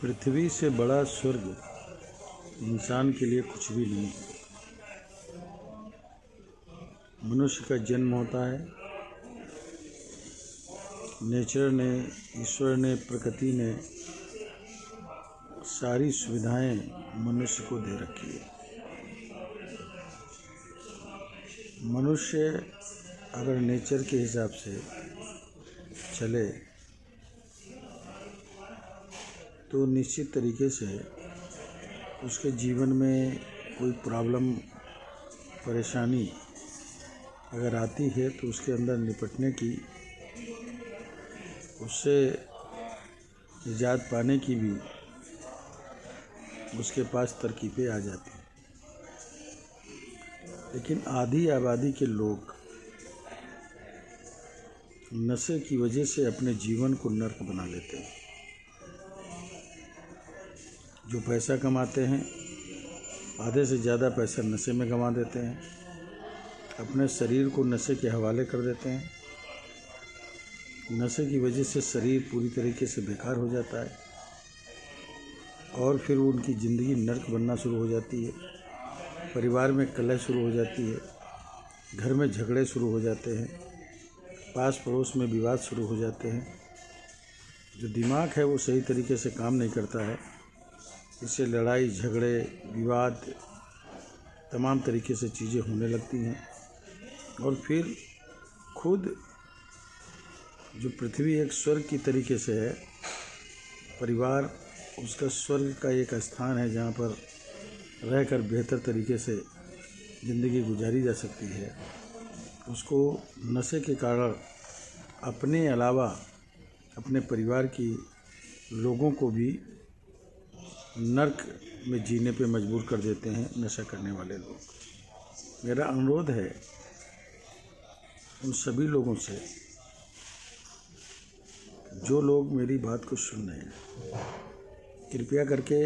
पृथ्वी से बड़ा स्वर्ग इंसान के लिए कुछ भी नहीं है। मनुष्य का जन्म होता है, नेचर ने, ईश्वर ने, प्रकृति ने सारी सुविधाएं मनुष्य को दे रखी है। मनुष्य अगर नेचर के हिसाब से चले तो निश्चित तरीके से उसके जीवन में कोई प्रॉब्लम, परेशानी अगर आती है तो उसके अंदर निपटने की, उससे निजात पाने की भी उसके पास तरकीबें आ जाती हैं। लेकिन आधी आबादी के लोग नशे की वजह से अपने जीवन को नर्क बना लेते हैं। जो पैसा कमाते हैं, आधे से ज़्यादा पैसा नशे में गंवा देते हैं, अपने शरीर को नशे के हवाले कर देते हैं। नशे की वजह से शरीर पूरी तरीके से बेकार हो जाता है और फिर उनकी ज़िंदगी नर्क बनना शुरू हो जाती है। परिवार में कलह शुरू हो जाती है, घर में झगड़े शुरू हो जाते हैं, पास पड़ोस में विवाद शुरू हो जाते हैं। जो दिमाग है वो सही तरीके से काम नहीं करता है, इससे लड़ाई झगड़े विवाद तमाम तरीके से चीज़ें होने लगती हैं। और फिर खुद जो पृथ्वी एक स्वर्ग की तरीके से है, परिवार उसका स्वर्ग का एक स्थान है जहाँ पर रहकर बेहतर तरीके से ज़िंदगी गुजारी जा सकती है। उसको नशे के कारण अपने अलावा अपने परिवार की लोगों को भी नर्क में जीने पे मजबूर कर देते हैं नशा करने वाले लोग। मेरा अनुरोध है उन सभी लोगों से जो लोग मेरी बात को सुन रहे हैं, कृपया करके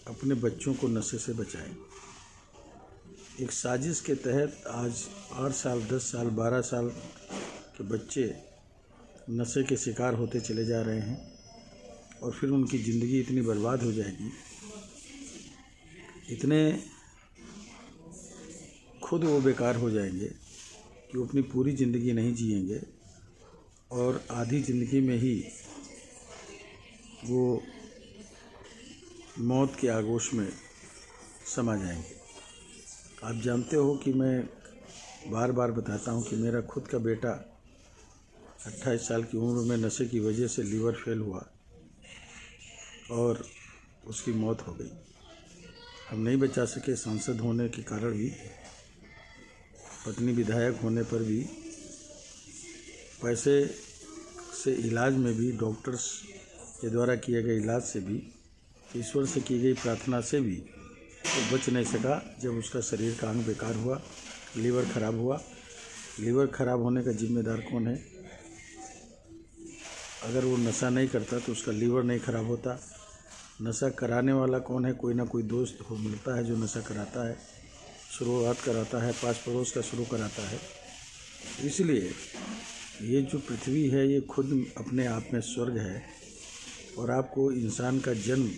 अपने बच्चों को नशे से बचाएं। एक साजिश के तहत आज 8 साल, 10 साल, 12 साल के बच्चे नशे के शिकार होते चले जा रहे हैं और फिर उनकी ज़िंदगी इतनी बर्बाद हो जाएगी, इतने खुद वो बेकार हो जाएंगे कि वो अपनी पूरी ज़िंदगी नहीं जिएंगे और आधी ज़िंदगी में ही वो मौत के आगोश में समा जाएंगे। आप जानते हो कि मैं बार बार बताता हूँ कि मेरा खुद का बेटा 28 साल की उम्र में नशे की वजह से लीवर फेल हुआ और उसकी मौत हो गई। हम नहीं बचा सके, सांसद होने के कारण भी, पत्नी विधायक होने पर भी, पैसे से इलाज में भी, डॉक्टर्स के द्वारा किए गए इलाज से भी, ईश्वर से की गई प्रार्थना से भी वो बच नहीं सका। जब उसका शरीर का अंग बेकार हुआ, लीवर ख़राब हुआ। लीवर ख़राब होने का जिम्मेदार कौन है? अगर वो नशा नहीं करता तो उसका लीवर नहीं ख़राब होता। नशा कराने वाला कौन है? कोई ना कोई दोस्त हो मिलता है जो नशा कराता है, शुरुआत कराता है, पास पड़ोस का शुरू कराता है। इसलिए ये जो पृथ्वी है ये खुद अपने आप में स्वर्ग है और आपको इंसान का जन्म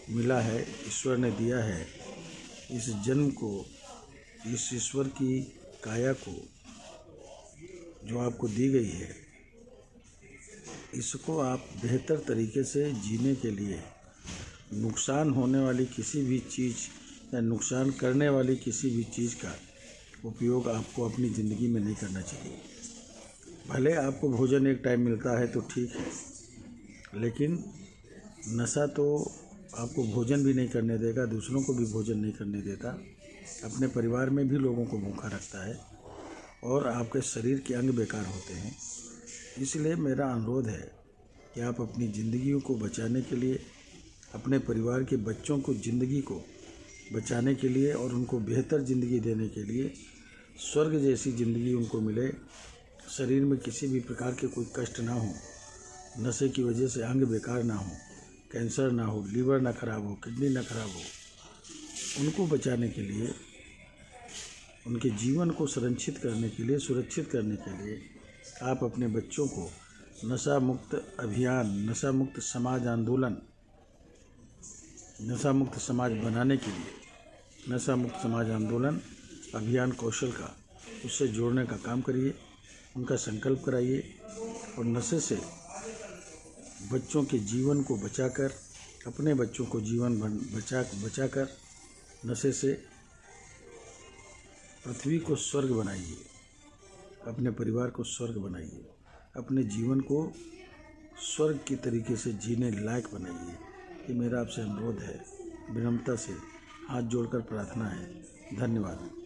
मिला है, ईश्वर ने दिया है। इस जन्म को, इस ईश्वर की काया को जो आपको दी गई है, इसको आप बेहतर तरीके से जीने के लिए नुकसान होने वाली किसी भी चीज़ या नुकसान करने वाली किसी भी चीज़ का उपयोग आपको अपनी ज़िंदगी में नहीं करना चाहिए। भले आपको भोजन एक टाइम मिलता है तो ठीक है, लेकिन नशा तो आपको भोजन भी नहीं करने देगा, दूसरों को भी भोजन नहीं करने देता, अपने परिवार में भी लोगों को भूखा रखता है और आपके शरीर के अंग बेकार होते हैं। इसलिए मेरा अनुरोध है कि आप अपनी ज़िंदगियों को बचाने के लिए, अपने परिवार के बच्चों को ज़िंदगी को बचाने के लिए और उनको बेहतर ज़िंदगी देने के लिए, स्वर्ग जैसी ज़िंदगी उनको मिले, शरीर में किसी भी प्रकार के कोई कष्ट ना हो, नशे की वजह से अंग बेकार ना हो, कैंसर ना हो, लीवर ना ख़राब हो, किडनी ना ख़राब हो, उनको बचाने के लिए, उनके जीवन को संरक्षित करने के लिए, सुरक्षित करने के लिए आप अपने बच्चों को नशा मुक्त अभियान, नशा मुक्त समाज आंदोलन नशा मुक्त समाज बनाने के लिए नशा मुक्त समाज आंदोलन अभियान कौशल का उससे जोड़ने का काम करिए, उनका संकल्प कराइए और नशे से बच्चों के जीवन को बचाकर, अपने बच्चों को जीवन बचाकर नशे से पृथ्वी को स्वर्ग बनाइए, अपने परिवार को स्वर्ग बनाइए, अपने जीवन को स्वर्ग की तरीके से जीने लायक बनाइए। ये मेरा आपसे अनुरोध है, विनम्रता से हाथ जोड़कर प्रार्थना है। धन्यवाद।